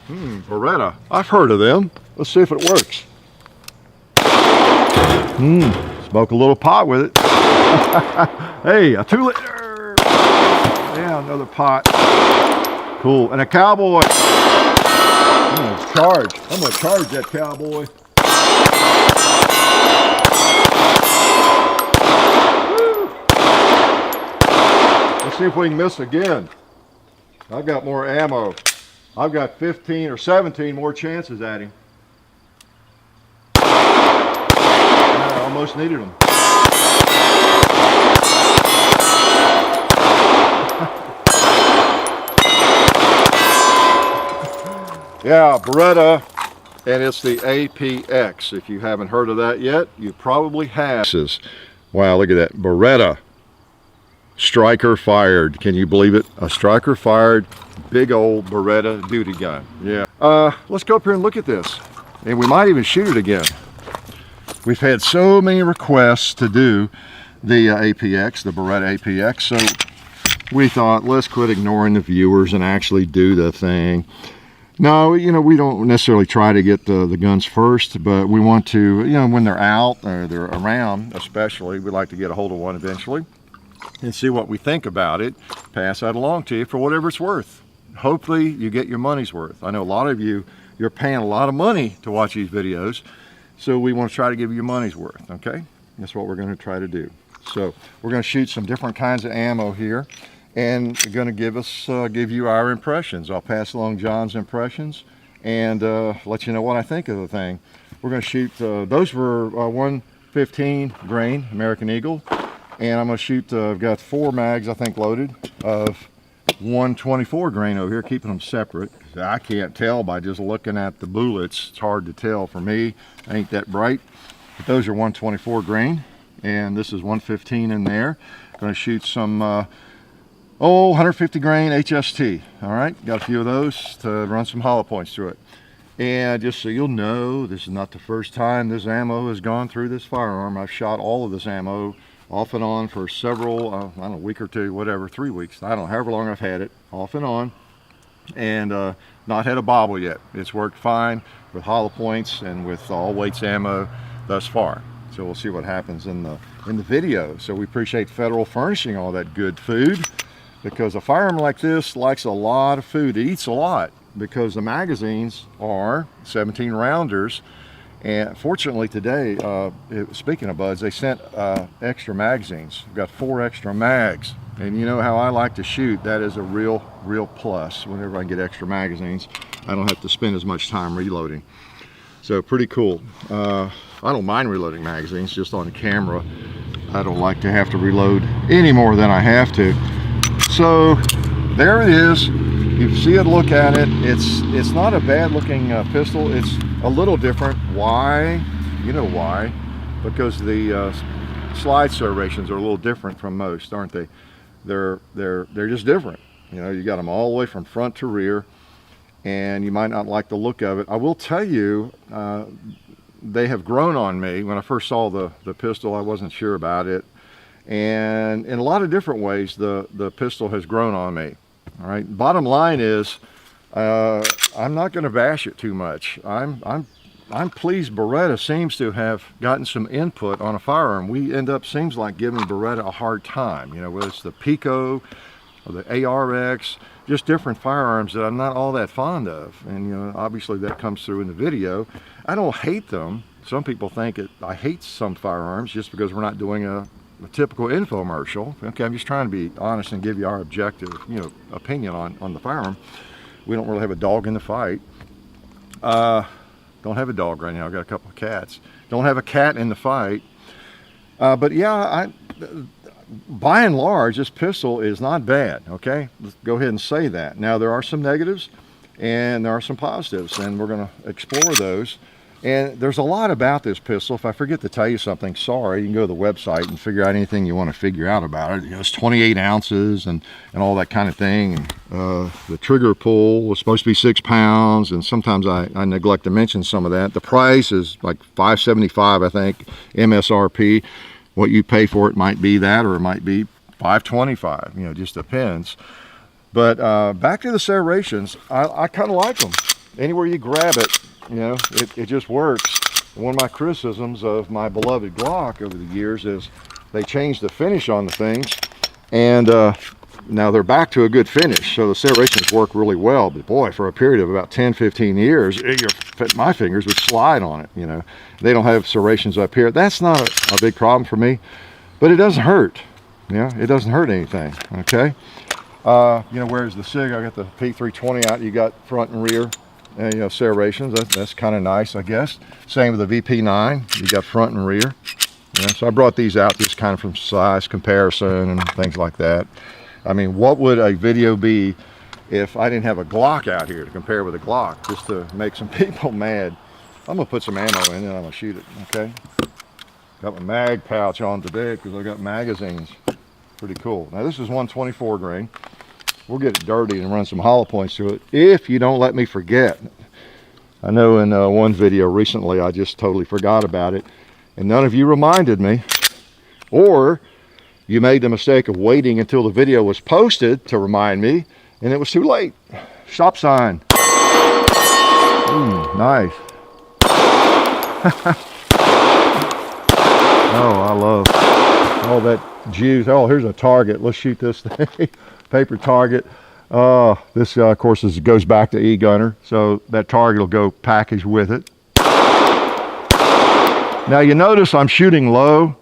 Beretta. I've heard of them. Let's see if it works. Smoke a little pot with it. Hey, a 2-liter. Yeah, another pot. Cool. And a cowboy. I'm gonna charge that cowboy. Woo. Let's see if we can miss again. I've got more ammo. I've got 15 or 17 more chances at him. I almost needed them. Yeah, Beretta, and it's the APX. If you haven't heard of that yet, you probably have. Wow, look at that. Beretta stiker-fired. Can you believe it? A stiker-fired big old Beretta duty gun. Yeah. Let's go up here and look at this. And we might even shoot it again. We've had so many requests to do the APX, the Beretta APX, so we thought, let's quit ignoring the viewers and actually do the thing. No, you know, we don't necessarily try to get the guns first, but we want to, you know, when they're out or they're around, especially, we like to get a hold of one eventually and see what we think about it, pass that along to you for whatever it's worth. Hopefully you get your money's worth. I know a lot of you, you're paying a lot of money to watch these videos, so we want to try to give you your money's worth, okay? That's what we're going to try to do. So we're going to shoot some different kinds of ammo here, and we're going to give you our impressions. I'll pass along John's impressions and let you know what I think of the thing. We're going to shoot, those were 115 grain American Eagle, and I'm going to shoot, I've got 4 mags I think loaded of 124 grain over here, keeping them separate. I can't tell by just looking at the bullets. It's hard to tell for me. I ain't that bright. But those are 124 grain, and this is 115 in there. Going to shoot some 150 grain HST. All right, got a few of those to run some hollow points through it. And just so you'll know, this is not the first time this ammo has gone through this firearm. I've shot all of this ammo off and on for several, I don't know, a week or two, whatever, 3 weeks. I don't know, however long I've had it, off and on, and not had a bobble yet. It's worked fine with hollow points and with all weights ammo thus far. So we'll see what happens in the video. So we appreciate Federal furnishing all that good food, because a firearm like this likes a lot of food. It eats a lot because the magazines are 17 rounders. And fortunately today, speaking of buds, they sent extra magazines. We've got 4 extra mags. And you know how I like to shoot. That is a real plus. Whenever I get extra magazines, I don't have to spend as much time reloading. So pretty cool. I don't mind reloading magazines, just on camera. I don't like to have to reload any more than I have to. So there it is. You see it, look at it. It's not a bad looking pistol. It's a little different. Why? You know why? Because the slide serrations are a little different from most, aren't they? They're just different. You know, you got them all the way from front to rear, and you might not like the look of it. I will tell you, they have grown on me. When I first saw the pistol, I wasn't sure about it, and in a lot of different ways, the pistol has grown on me. All right. Bottom line is, I'm not going to bash it too much. I'm pleased Beretta seems to have gotten some input on a firearm. We end up, seems like, giving Beretta a hard time. You know, whether it's the Pico or the ARX, just different firearms that I'm not all that fond of. And you know, obviously that comes through in the video. I don't hate them. Some people think I hate some firearms just because we're not doing a typical infomercial. Okay, I'm just trying to be honest and give you our objective, you know, opinion on the firearm. We don't really have a dog in the fight. Don't have a dog right now. I got a couple of cats. Don't have a cat in the fight. But yeah, by and large, this pistol is not bad. Okay, let's go ahead and say that. Now there are some negatives and there are some positives, and we're going to explore those. And there's a lot about this pistol. If I forget to tell you something, sorry, you can go to the website and figure out anything you want to figure out about it. You know, it's 28 ounces and all that kind of thing. And, the trigger pull was supposed to be 6 pounds, and sometimes I neglect to mention some of that. The price is like $575, I think, MSRP. What you pay for it might be that, or it might be $525. You know, it just depends. But back to the serrations, I kind of like them. anywhere you grab it, you know, it just works. One of my criticisms of my beloved Glock over the years is they changed the finish on the things, and now they're back to a good finish. So the serrations work really well, but boy, for a period of about 10-15 years, my fingers would slide on it, you know. They don't have serrations up here. That's not a big problem for me, but it doesn't hurt. Yeah, it doesn't hurt anything, okay? You know, whereas the SIG, I got the P320 out, you got front and rear, and, you know, serrations. That's kind of nice, I guess. Same with the VP9, you got front and rear. Yeah, so I brought these out just kind of from size comparison and things like that. I mean, what would a video be if I didn't have a Glock out here to compare with a Glock, just to make some people mad? I'm gonna put some ammo in and I'm gonna shoot it, okay? Got my mag pouch on today because I got magazines. Pretty cool. Now this is 124 grain. We'll get it dirty and run some hollow points to it if you don't let me forget. I know in one video recently I just totally forgot about it and none of you reminded me, or you made the mistake of waiting until the video was posted to remind me and it was too late. Stop sign. Nice. Oh, I love all that juice. Oh, here's a target. Let's shoot this thing. Paper target. This of course goes back to E-gunner, so that target will go packaged with it. Now you notice I'm shooting low.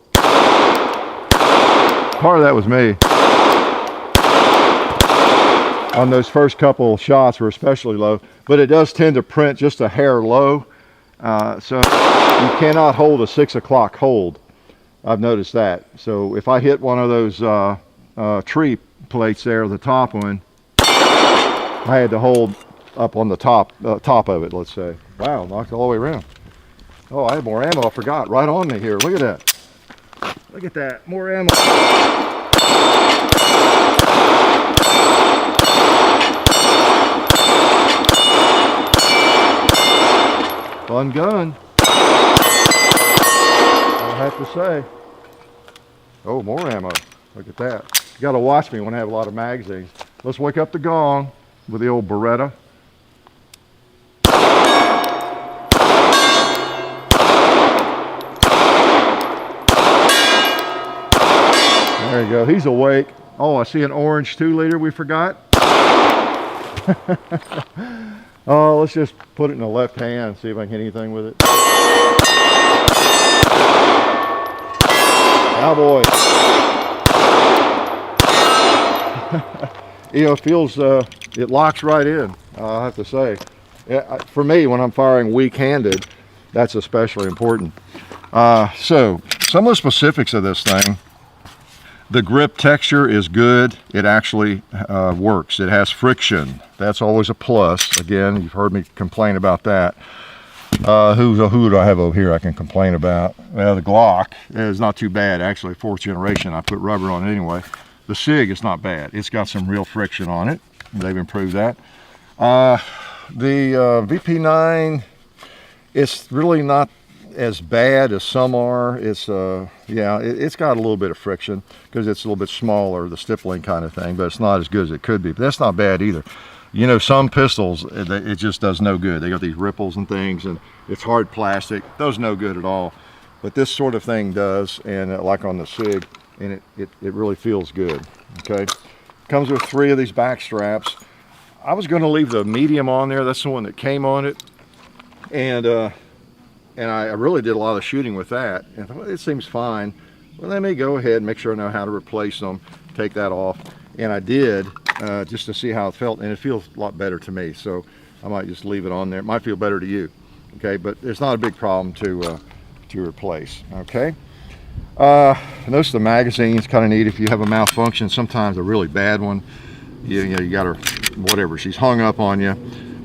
Part of that was me. On those first couple shots were especially low, but it does tend to print just a hair low. So you cannot hold a 6 o'clock hold. I've noticed that. So if I hit one of those tree plates there, the top one, I had to hold up on the top of it, let's say. Wow, knocked all the way around. Oh, I had more ammo, I forgot. Right on me here. Look at that. Look at that. More ammo. Fun gun. I have to say. Oh, more ammo. Look at that. You got to watch me when I have a lot of magazines. Let's wake up the gong with the old Beretta. There you go. He's awake. Oh, I see an orange 2-liter we forgot. Oh, let's just put it in the left hand and see if I can hit anything with it. Cowboy. You know, it feels, it locks right in, I have to say. For me, when I'm firing weak-handed, that's especially important. So, some of the specifics of this thing. The grip texture is good. It actually works. It has friction. That's always a plus. Again, you've heard me complain about that. Who do I have over here I can complain about? Well, the Glock is not too bad. Actually, 4th generation. I put rubber on it anyway. The SIG is not bad. It's got some real friction on it. They've improved that. The VP9, it's really not as bad as some are. It's yeah, it's got a little bit of friction because it's a little bit smaller, the stippling kind of thing, but it's not as good as it could be. But that's not bad either. You know, some pistols, it just does no good. They got these ripples and things, and it's hard plastic, does no good at all. But this sort of thing does, and like on the SIG, and it really feels good. Okay, comes with 3 of these back straps. I was going to leave the medium on there. That's the one that came on it, and I really did a lot of shooting with that, and I thought, well, it seems fine. Well, let me go ahead and make sure I know how to replace them, take that off, and I did, just to see how it felt, and it feels a lot better to me, so I might just leave it on there. It might feel better to you, okay, but it's not a big problem to replace, okay. Notice the magazine's kind of neat. If you have a malfunction, sometimes a really bad one, you know, you got her, whatever, she's hung up on you,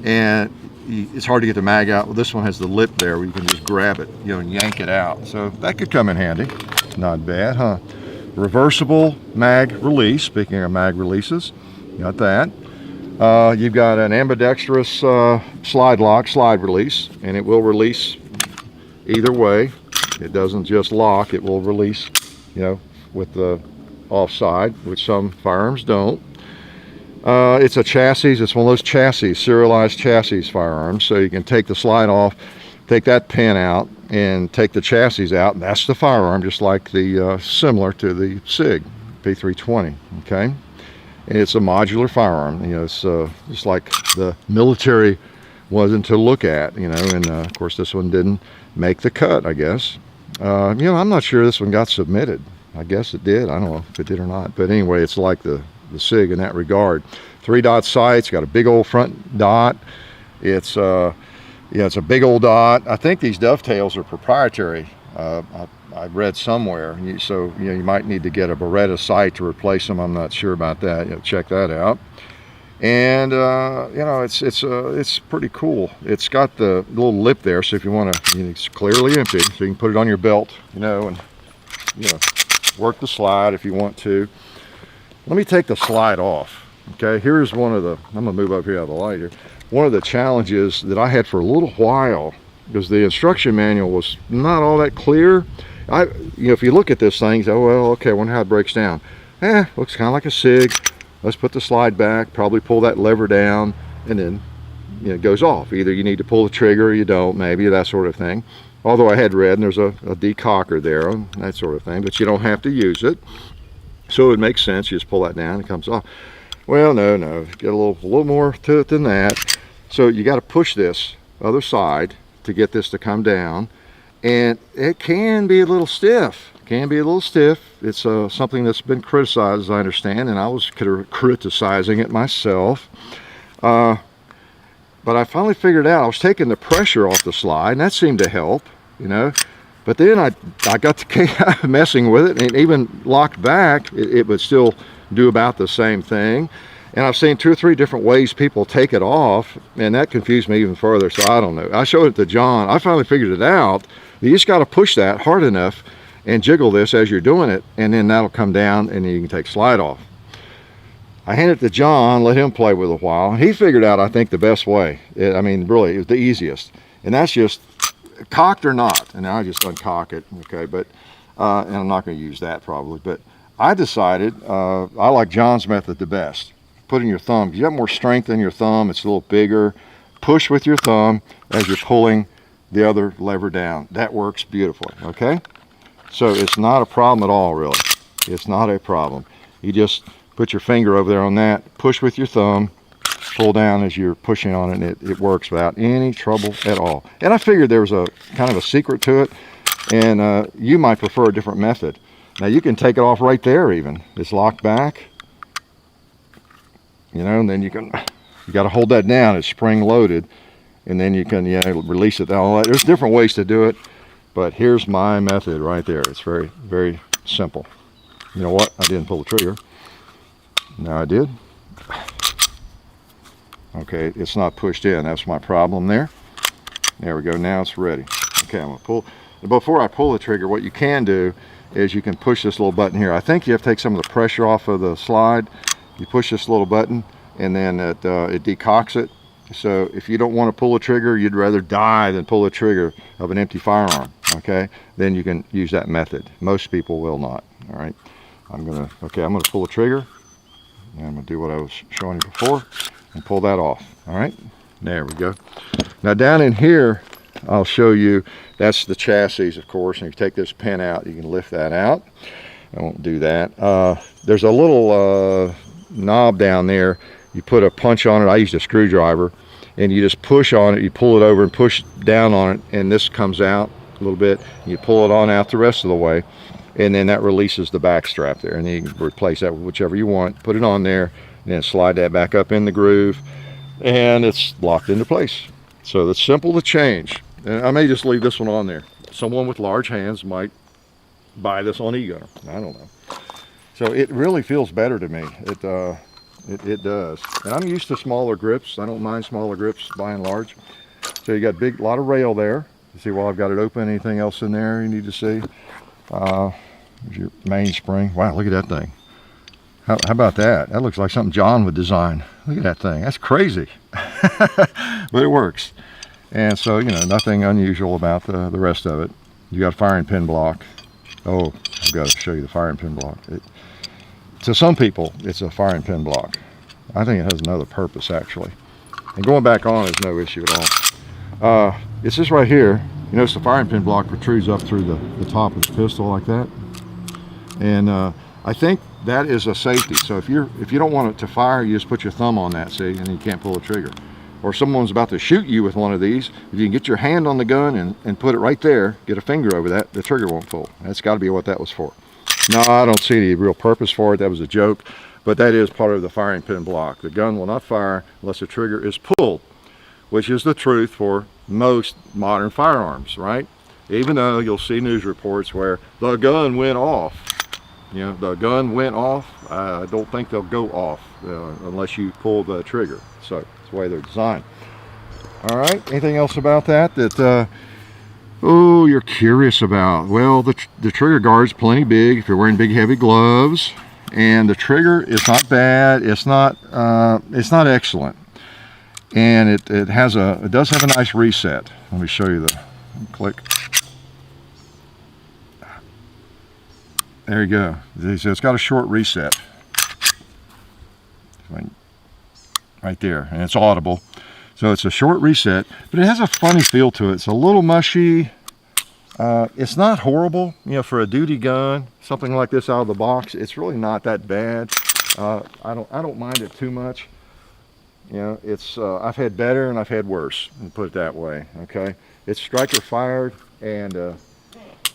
and it's hard to get the mag out. Well, this one has the lip there where you can just grab it, you know, and yank it out. So that could come in handy. Not bad, huh? Reversible mag release. Speaking of mag releases, you got that. You've got an ambidextrous slide lock, slide release, and it will release either way. It doesn't just lock, it will release, you know, with the offside, which some firearms don't. It's a chassis. It's one of those chassis, serialized chassis firearms. So you can take the slide off, take that pin out, and take the chassis out. And that's the firearm, just like the similar to the SIG P320. Okay, and it's a modular firearm. You know, it's just like the military wasn't to look at. You know, and of course this one didn't make the cut, I guess. You know, I'm not sure this one got submitted. I guess it did. I don't know if it did or not. But anyway, it's like the SIG in that regard. 3-dot sights, got a big old front dot. It's yeah, it's a big old dot. I think these dovetails are proprietary. I read somewhere. So you know, you might need to get a Beretta sight to replace them. I'm not sure about that. You know, check that out. And you know, it's pretty cool. It's got the little lip there, so if you want to, you know, it's clearly empty, so you can put it on your belt, you know, and you know, work the slide if you want to. Let me take the slide off. Okay, here's one of the, I'm gonna move up here out of the light here. One of the challenges that I had for a little while, because the instruction manual was not all that clear. You know, if you look at this thing, you say, oh, well, okay, I wonder how it breaks down. Looks kind of like a SIG. Let's put the slide back, probably pull that lever down, and then, you know, it goes off. Either you need to pull the trigger or you don't, maybe, that sort of thing. Although I had read, and there's a decocker there, and that sort of thing, but you don't have to use it. So it makes sense, you just pull that down, it comes off. Well, no, get a little more to it than that. So you got to push this other side to get this to come down, and it can be a little stiff. It's something that's been criticized, as I understand, and I was criticizing it myself. But I finally figured out, I was taking the pressure off the slide, and that seemed to help, you know. But then I got to messing with it, and even locked back, it would still do about the same thing. And I've seen 2 or 3 different ways people take it off, and that confused me even further, so I don't know. I showed it to John. I finally figured it out. You just got to push that hard enough and jiggle this as you're doing it, and then that'll come down, and then you can take slide off. I handed it to John, let him play with it a while. He figured out, I think, the best way. I mean, really, it was the easiest. And that's just cocked or not. And now I just uncock it, okay? But and I'm not going to use that probably. But I decided I like John's method the best. Putting your thumb, you have more strength in your thumb. It's a little bigger. Push with your thumb as you're pulling the other lever down. That works beautifully, okay? So it's not a problem at all, really. It's not a problem. You just put your finger over there on that, push with your thumb, pull down as you're pushing on it, and it works without any trouble at all. And I figured there was a kind of a secret to it, and you might prefer a different method. Now you can take it off right there even. It's locked back, you know, and then you got to hold that down. It's spring loaded, and then you can release it. All that. There's different ways to do it, but here's my method right there. It's very, very simple. You know what? I didn't pull the trigger. Now I did. Okay, it's not pushed in. That's my problem there. There we go. Now it's ready. Okay, I'm gonna pull. Before I pull the trigger, what you can do is you can push this little button here. I think you have to take some of the pressure off of the slide. You push this little button, and then it decocks it. So if you don't want to pull the trigger, you'd rather die than pull the trigger of an empty firearm. Okay, then you can use that method. Most people will not. All right, I'm gonna pull the trigger. And I'm gonna do what I was showing you before and pull that off. All right, there we go. Now down in here, I'll show you, that's the chassis, of course, and if you take this pin out, you can lift that out. I won't do that. There's a little knob down there. You put a punch on it. I used a screwdriver, and you just push on it, you pull it over and push down on it, and this comes out a little bit. You pull it on out the rest of the way, and then that releases the back strap there, and then you can replace that with whichever you want, put it on there, and then slide that back up in the groove, and it's locked into place. So it's simple to change. And I may just leave this one on there. Someone with large hands might buy this on eGunner. I don't know. So it really feels better to me. It does. And I'm used to smaller grips. I don't mind smaller grips by and large. So you got a lot of rail there. You see while I've got it open, anything else in there you need to see? There's your mainspring. Wow, look at that thing. How about that? That looks like something John would design. Look at that thing. That's crazy. But it works. And so, you know, nothing unusual about the rest of it. You got a firing pin block. Oh, I've got to show you the firing pin block. To some people, it's a firing pin block. I think it has another purpose actually. And going back on is no issue at all. It's this right here. You notice the firing pin block protrudes up through the top of the pistol like that. And I think that is a safety. So if you don't want it to fire, you just put your thumb on that, see, and you can't pull the trigger. Or someone's about to shoot you with one of these, if you can get your hand on the gun and put it right there, get a finger over that, the trigger won't pull. That's got to be what that was for. No, I don't see any real purpose for it. That was a joke, but that is part of the firing pin block. The gun will not fire unless the trigger is pulled, which is the truth for most modern firearms, right? Even though you'll see news reports where the gun went off. You know, the gun went off. I don't think they'll go off unless you pull the trigger. So that's the way they're designed. All right, anything else about that oh, you're curious about? Well, the trigger guard's plenty big if you're wearing big heavy gloves, and the trigger is not bad. It's not excellent, and it does have a nice reset. Let me show you the click. There you go. So it's got a short reset right there, and it's audible. So it's a short reset, but it has a funny feel to it. It's a little mushy. It's not horrible, you know, for a duty gun, something like this out of the box. It's really not that bad. I don't mind it too much. You know, it's I've had better and I've had worse, and put it that way. Okay, it's striker fired, and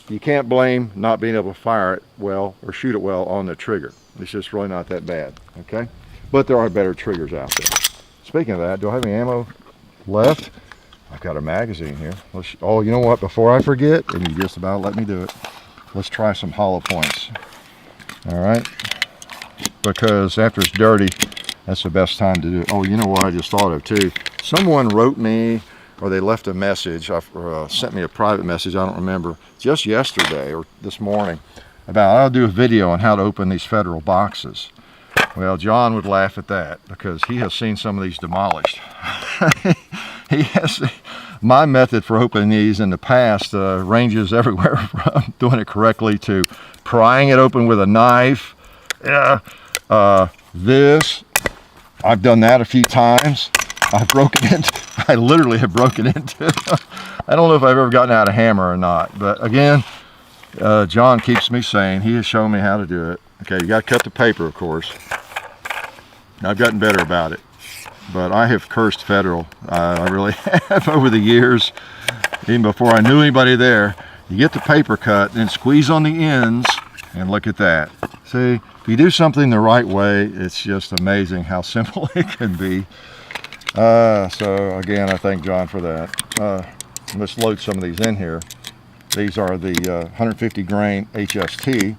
you can't blame not being able to fire it well or shoot it well on the trigger. It's just really not that bad. Okay, but there are better triggers out there. Speaking of that, do I have any ammo left? I've got a magazine here. Oh, you know what? Before I forget, and you just about let me do it, let's try some hollow points. All right? Because after it's dirty, that's the best time to do it. Oh, you know what I just thought of too? Someone wrote me, or they left a message, or sent me a private message, I don't remember, just yesterday or this morning, about I'll do a video on how to open these federal boxes. Well, John would laugh at that because he has seen some of these demolished. He has. My method for opening these in the past ranges everywhere from doing it correctly to prying it open with a knife. This, I've done that a few times. I literally have broken into I don't know if I've ever gotten out a hammer or not, but again, John keeps me sane. He has shown me how to do it. Okay, you got to cut the paper, of course. I've gotten better about it, but I have cursed federal. I really have over the years, even before I knew anybody there. You get the paper cut, then squeeze on the ends, and look at that. See, if you do something the right way, it's just amazing how simple it can be. So again, I thank John for that. Let's load some of these in here. These are the 150 grain HST.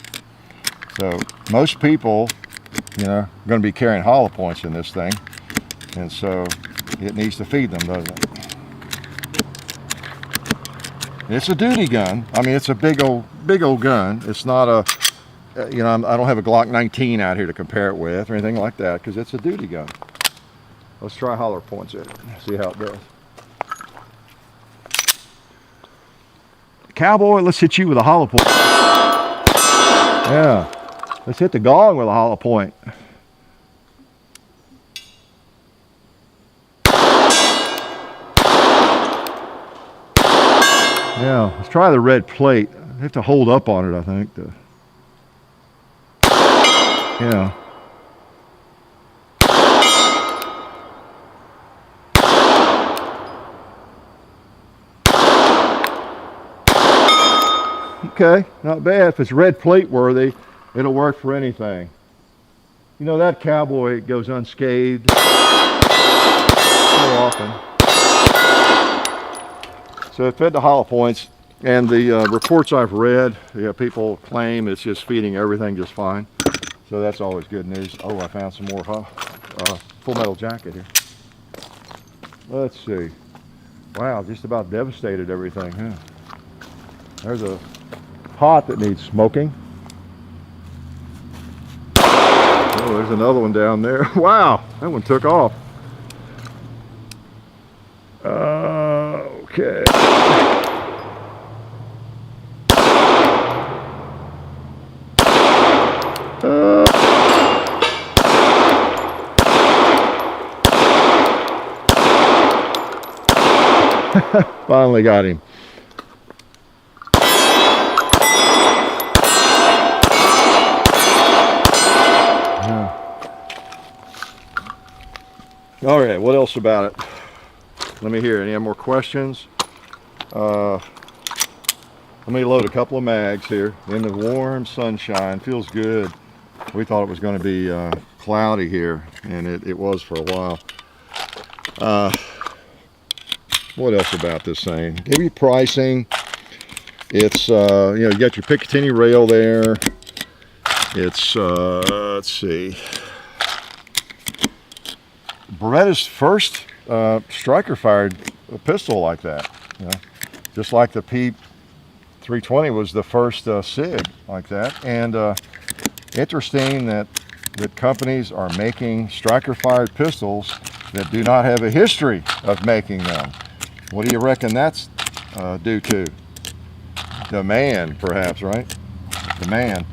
So most people, you know, are going to be carrying hollow points in this thing, and so it needs to feed them, doesn't it? It's a duty gun. I mean, it's a big old gun. It's not a, you know, I don't have a Glock 19 out here to compare it with or anything like that, because it's a duty gun. Let's try hollow points in it. See how it does. Cowboy, let's hit you with a hollow point. Yeah. Let's hit the gong with a hollow point. Yeah, let's try the red plate. I have to hold up on it, I think. Yeah. Okay, not bad. If it's red plate worthy, it'll work for anything. You know, that cowboy goes unscathed so often. So it fed the hollow points, and the reports I've read, people claim it's just feeding everything just fine. So that's always good news. Oh, I found some more Full Metal Jacket here. Let's see. Wow, just about devastated everything, huh? There's a pot that needs smoking. Oh, there's another one down there. Wow, that one took off. Okay. Finally got him. All right, what else about it? Let me hear. Any more questions? Let me load a couple of mags here in the warm sunshine. Feels good. We thought it was going to be cloudy here, and it was for a while. What else about this thing? Give you pricing. It's you know, you got your Picatinny rail there. It's let's see, Beretta's first striker-fired pistol like that. You know, just like the P320 was the first SIG like that. And interesting that companies are making striker-fired pistols that do not have a history of making them. What do you reckon that's due to? Demand, perhaps, right? Demand.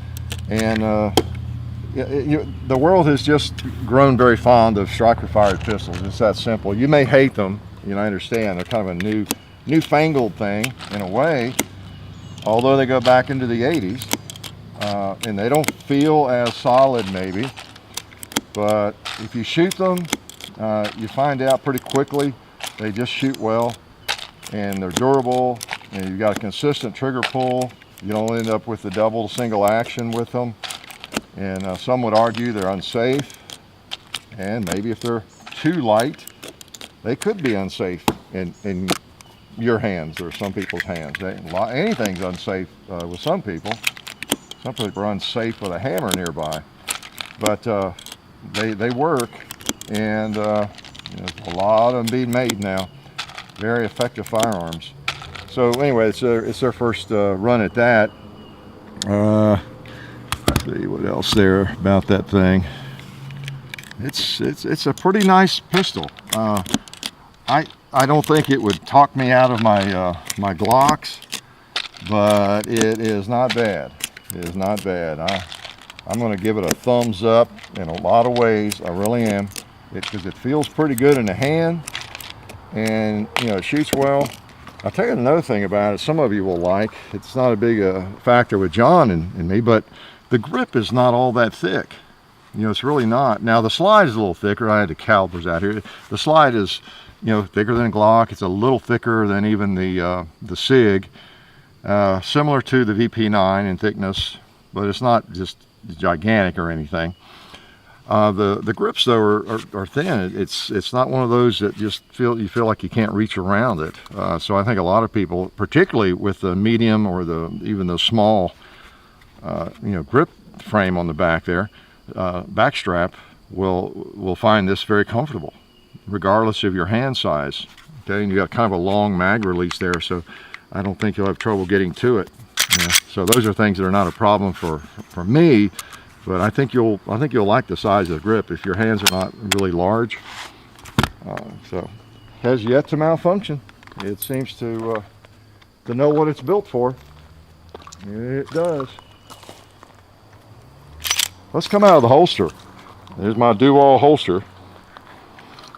And the world has just grown very fond of striker-fired pistols. It's that simple. You may hate them, you know, I understand. They're kind of a newfangled thing in a way, although they go back into the 80s. And they don't feel as solid maybe, but if you shoot them, you find out pretty quickly they just shoot well, and they're durable, and you've got a consistent trigger pull. You don't end up with the double single action with them, and some would argue they're unsafe, and maybe if they're too light, they could be unsafe in your hands or some people's hands. Anything's unsafe with some people. Some people are unsafe with a hammer nearby, but they work, and you know, there's a lot of them being made now. Very effective firearms. So anyway, it's their first run at that. Let's see what else there about that thing. It's a pretty nice pistol. I don't think it would talk me out of my my Glocks, but it is not bad. It is not bad. I'm going to give it a thumbs up in a lot of ways. I really am, because it feels pretty good in the hand, and you know, it shoots well. I'll tell you another thing about it. Some of you will like. It's not a big factor with John and me, but the grip is not all that thick. You know, it's really not. Now the slide is a little thicker. I had the calipers out here. The slide is, you know, thicker than a Glock. It's a little thicker than even the SIG. Similar to the VP9 in thickness, but it's not just gigantic or anything. The grips though are thin. It's not one of those that just you feel like you can't reach around it. So I think a lot of people, particularly with the medium or even the small, you know, grip frame on the back there, back strap, will find this very comfortable, regardless of your hand size. Okay, and you got kind of a long mag release there, so I don't think you'll have trouble getting to it. Yeah, so those are things that are not a problem for me, but I think you'll like the size of the grip if your hands are not really large. So has yet to malfunction. It seems to know what it's built for. It does. Let's come out of the holster. There's my dual holster.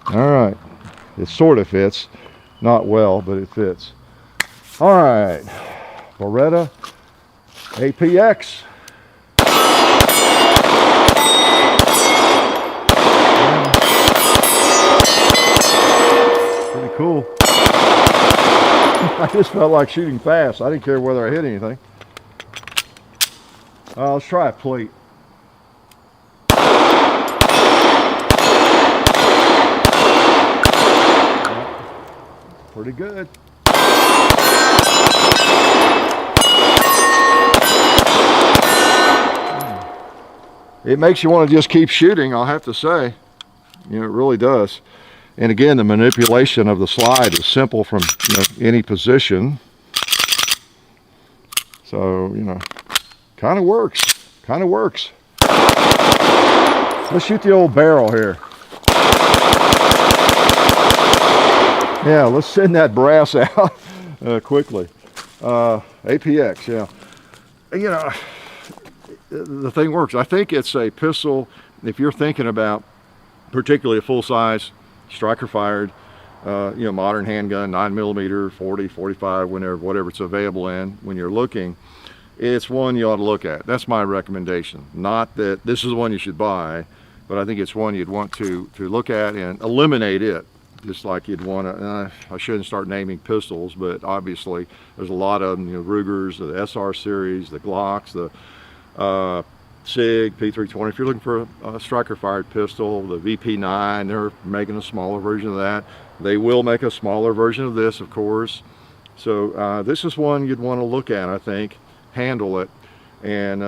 All right, it sort of fits, not well, but it fits. All right, Beretta APX. Pretty cool. I just felt like shooting fast. I didn't care whether I hit anything. Let's try a plate. Pretty good. It makes you want to just keep shooting, I'll have to say. You know, it really does. And again, the manipulation of the slide is simple from, you know, any position. So, you know, kind of works. Kind of works. Let's shoot the old barrel here. Yeah, let's send that brass out quickly. APX, yeah. You know, the thing works. I think it's a pistol, if you're thinking about particularly a full-size striker-fired, you know, modern handgun, 9mm, 40, 45, whenever, whatever it's available in, when you're looking, it's one you ought to look at. That's my recommendation. Not that this is the one you should buy, but I think it's one you'd want to look at and eliminate it. Just like you'd want to, I shouldn't start naming pistols, but obviously there's a lot of them, you know, Rugers, the SR series, the Glocks, the SIG, P320. If you're looking for a striker-fired pistol, the VP9, they're making a smaller version of that. They will make a smaller version of this, of course. So this is one you'd want to look at, I think, handle it, and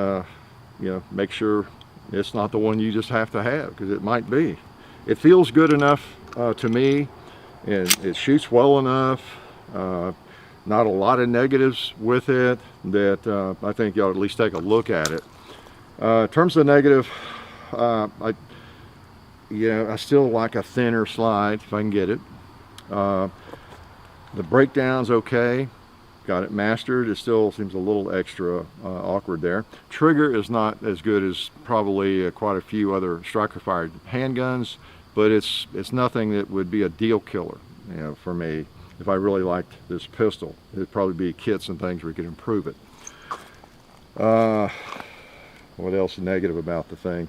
you know, make sure it's not the one you just have to have, because it might be. It feels good enough to me, and it shoots well enough. Not a lot of negatives with it that I think you ought to at least take a look at it. In terms of the negative, I still like a thinner slide if I can get it. The breakdown's okay. Got it mastered. It still seems a little extra awkward there. Trigger is not as good as probably quite a few other striker-fired handguns, but it's nothing that would be a deal killer, you know, for me. If I really liked this pistol, it'd probably be kits and things where you could improve it. What else is negative about the thing?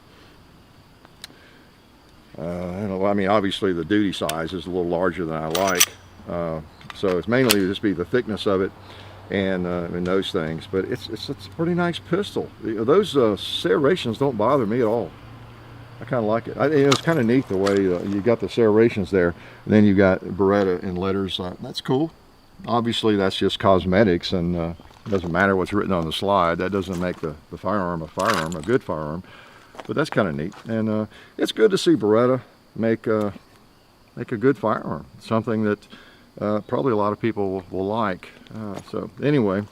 I don't know. I mean, obviously the duty size is a little larger than I like. So it's mainly just be the thickness of it and those things. But it's a pretty nice pistol. Those serrations don't bother me at all. I kind of like it. It's kind of neat the way you got the serrations there, and then you got Beretta in letters. That's cool. Obviously, that's just cosmetics, and it doesn't matter what's written on the slide. That doesn't make the firearm, a good firearm. But that's kind of neat, and it's good to see Beretta make a good firearm. Something that probably a lot of people will like. So anyway,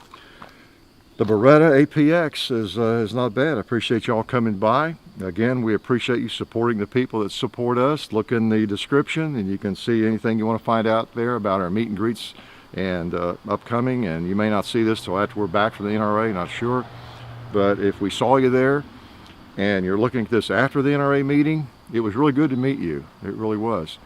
the Beretta APX is not bad. I appreciate y'all coming by. Again, we appreciate you supporting the people that support us. Look in the description and you can see anything you want to find out there about our meet and greets and upcoming. And you may not see this till after we're back from the NRA, not sure. But if we saw you there and you're looking at this after the NRA meeting, it was really good to meet you. It really was.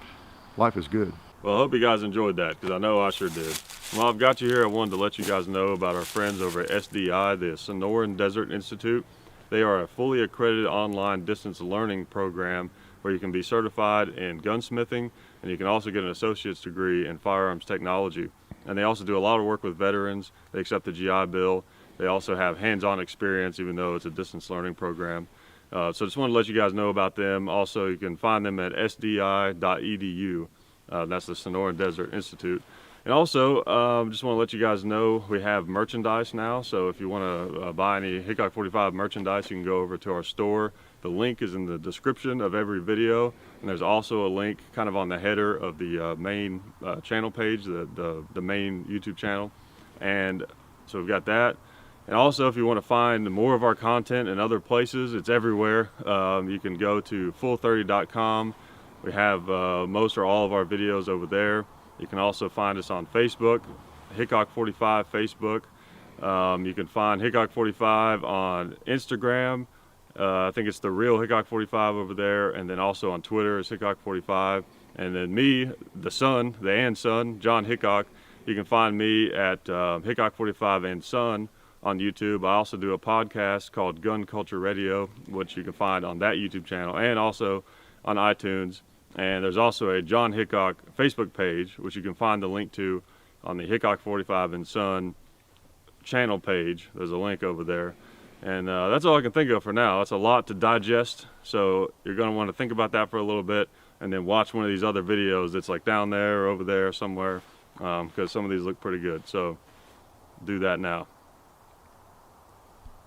Life is good. Well, I hope you guys enjoyed that, because I know I sure did. While I've got you here, I wanted to let you guys know about our friends over at SDI, the Sonoran Desert Institute. They are a fully accredited online distance learning program where you can be certified in gunsmithing, and you can also get an associate's degree in firearms technology. And they also do a lot of work with veterans. They accept the GI Bill. They also have hands-on experience, even though it's a distance learning program. So just want to let you guys know about them. Also, you can find them at sdi.edu. That's the Sonoran Desert Institute. And also, just want to let you guys know we have merchandise now. So if you want to buy any Hickok 45 merchandise, you can go over to our store. The link is in the description of every video. And there's also a link kind of on the header of the main channel page, the main YouTube channel. And so we've got that. And also, if you want to find more of our content in other places, it's everywhere. You can go to full30.com. We have most or all of our videos over there. You can also find us on Facebook, Hickok 45 Facebook. You can find Hickok 45 on Instagram. I think it's the real Hickok 45 over there. And then also on Twitter, it's Hickok 45. And then me, the son, John Hickok, you can find me at Hickok 45 and Son on YouTube. I also do a podcast called Gun Culture Radio, which you can find on that YouTube channel and also on iTunes. And there's also a John Hickok Facebook page, which you can find the link to on the Hickok 45 and Son channel page. There's a link over there. And that's all I can think of for now. That's a lot to digest. So you're going to want to think about that for a little bit and then watch one of these other videos that's like down there or over there somewhere, because some of these look pretty good. So do that now.